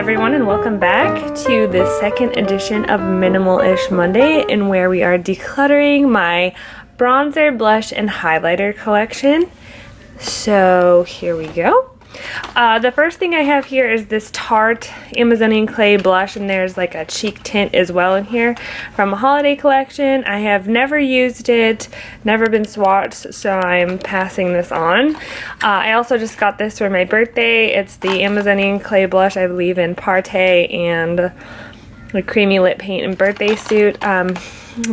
everyone, and welcome back to the second edition of Minimal-ish Monday, in where we are decluttering my bronzer, blush, and highlighter collection. So here we go. The first thing I have here is this Tarte Amazonian Clay blush, and there's like a cheek tint as well in here from a holiday collection. I have never used it, never been swatched, so I'm passing this on. I also just got this for my birthday. It's the Amazonian Clay blush, I believe in Partey and the Creamy Lip Paint and Birthday Suit,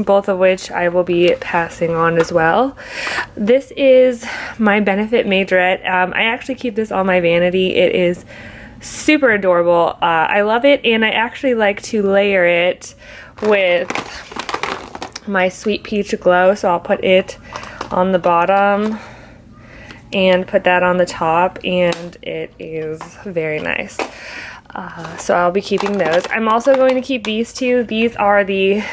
both of which I will be passing on as well. This is my Benefit Majorette. I actually keep this on my vanity. It is super adorable. I love it, and I actually like to layer it with my Sweet Peach Glow, so I'll put it on the bottom and put that on the top, and it is very nice. So I'll be keeping those. I'm also going to keep these two. These are the,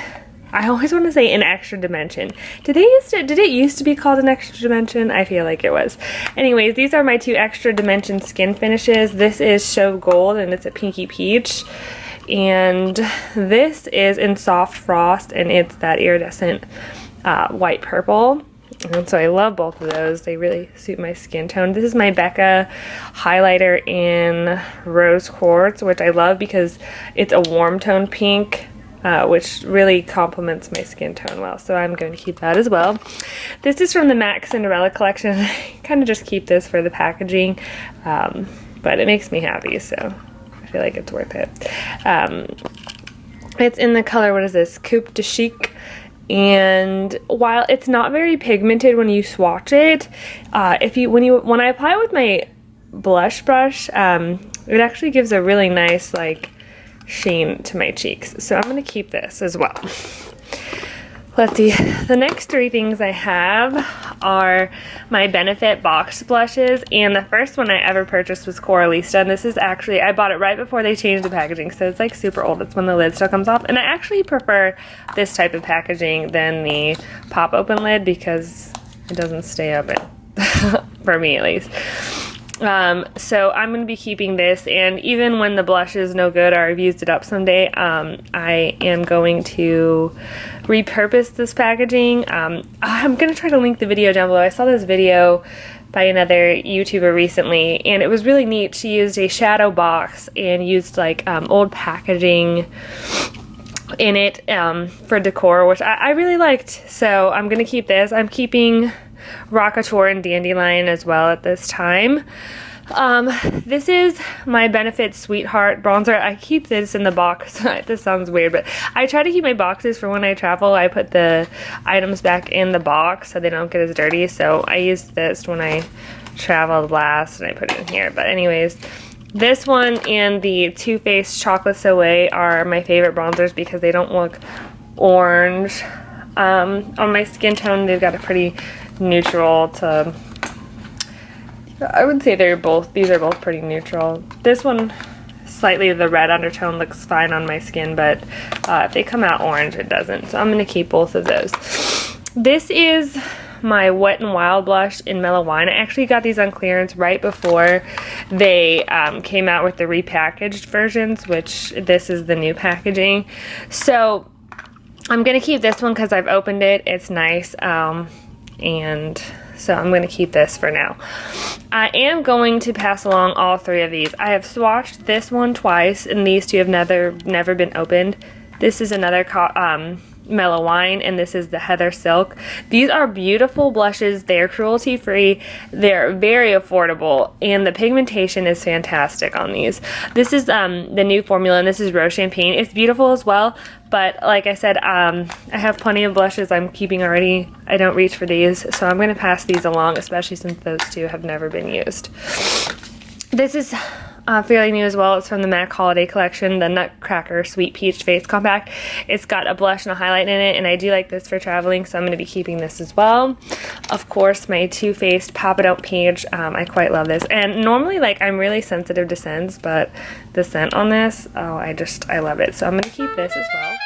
I always want to say an extra dimension. Did it used to be called an extra dimension? I feel like it was. Anyways, these are my two extra dimension skin finishes. This is Show Gold, and it's a pinky peach. And this is in Soft Frost, and it's that iridescent white purple. And so I love both of those. They really suit my skin tone. This is my Becca highlighter in Rose Quartz, which I love because it's a warm tone pink, which really complements my skin tone well. So I'm going to keep that as well. This is from the MAC Cinderella collection. I kind of just keep this for the packaging, but it makes me happy, so I feel like it's worth it. It's in the color, what is this, Coupe de Chic. And while it's not very pigmented when you swatch it, when I apply it with my blush brush, it actually gives a really nice like sheen to my cheeks. So I'm going to keep this as well. Let's see. The next three things I have are my Benefit box blushes, and the first one I ever purchased was Coralista, and this is actually, I bought it right before they changed the packaging, so it's like super old. It's when the lid still comes off, and I actually prefer this type of packaging than the pop open lid because it doesn't stay open, for me at least. So I'm going to be keeping this, and even when the blush is no good or I've used it up someday, I am going to repurpose this packaging. I'm going to try to link the video down below. I saw this video by another YouTuber recently, and it was really neat. She used a shadow box and used like old packaging in it for decor, which I really liked. So I'm going to keep this. I'm keeping Rockateur and Dandelion as well at this time. This is my Benefit Sweetheart bronzer. I keep this in the box. This sounds weird, but I try to keep my boxes for when I travel. I put the items back in the box so they don't get as dirty. So I used this when I traveled last, and I put it in here. But anyways, this one and the Too Faced Chocolate Soleil are my favorite bronzers because they don't look orange on my skin tone. They've got a pretty neutral to, I would say these are both pretty neutral. This one, slightly the red undertone looks fine on my skin, but if they come out orange, it doesn't. So I'm going to keep both of those. This is my Wet n Wild blush in Mellow Wine. I actually got these on clearance right before they came out with the repackaged versions, which this is the new packaging. So I'm going to keep this one because I've opened it. It's nice. And so I'm going to keep this for now. I am going to pass along all three of these. I have swatched this one twice, and these two have never been opened. This is another Mellow Wine, and this is the Heather Silk. These are beautiful blushes. They're cruelty free. They're very affordable, and the pigmentation is fantastic on these. This is the new formula, and this is Rose Champagne. It's beautiful as well, but like I said, I have plenty of blushes I'm keeping already. I don't reach for these, so I'm going to pass these along, especially since those two have never been used. This is fairly new as well. It's from the MAC Holiday Collection, the Nutcracker Sweet Peach Face Compact. It's got a blush and a highlight in it, and I do like this for traveling, so I'm going to be keeping this as well. Of course, my Too Faced Pop It Out Page. I quite love this. And normally, like, I'm really sensitive to scents, but the scent on this, oh, I love it. So I'm going to keep this as well.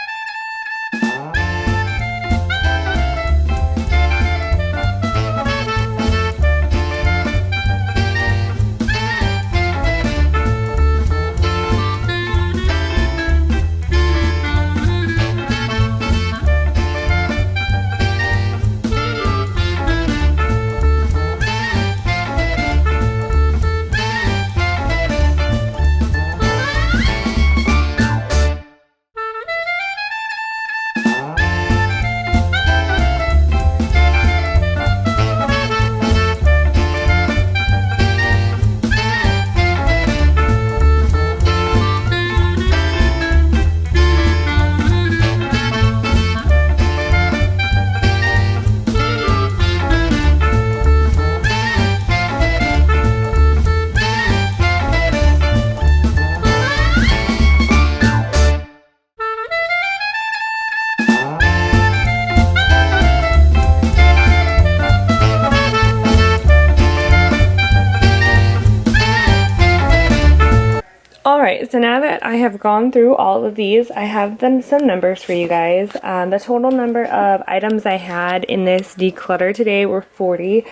Alright, so now that I have gone through all of these, I have some numbers for you guys. The total number of items I had in this declutter today were 40.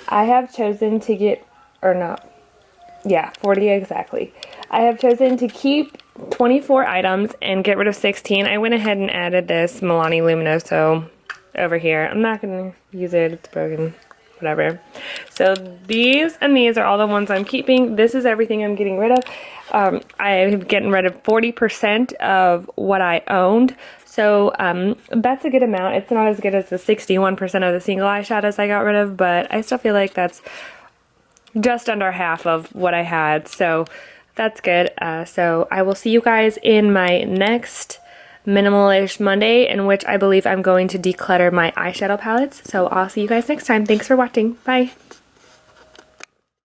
I have chosen to get, or not, yeah, 40 exactly. I have chosen to keep 24 items and get rid of 16. I went ahead and added this Milani Luminoso over here. I'm not going to use it, it's broken. Whatever. So these and these are all the ones I'm keeping. This is everything I'm getting rid of. I'm getting rid of 40% of what I owned. So that's a good amount. It's not as good as the 61% of the single eyeshadows I got rid of, but I still feel like that's just under half of what I had. So that's good. So I will see you guys in my next Minimalish Monday, in which I believe I'm going to declutter my eyeshadow palettes. So I'll see you guys next time. Thanks for watching. Bye.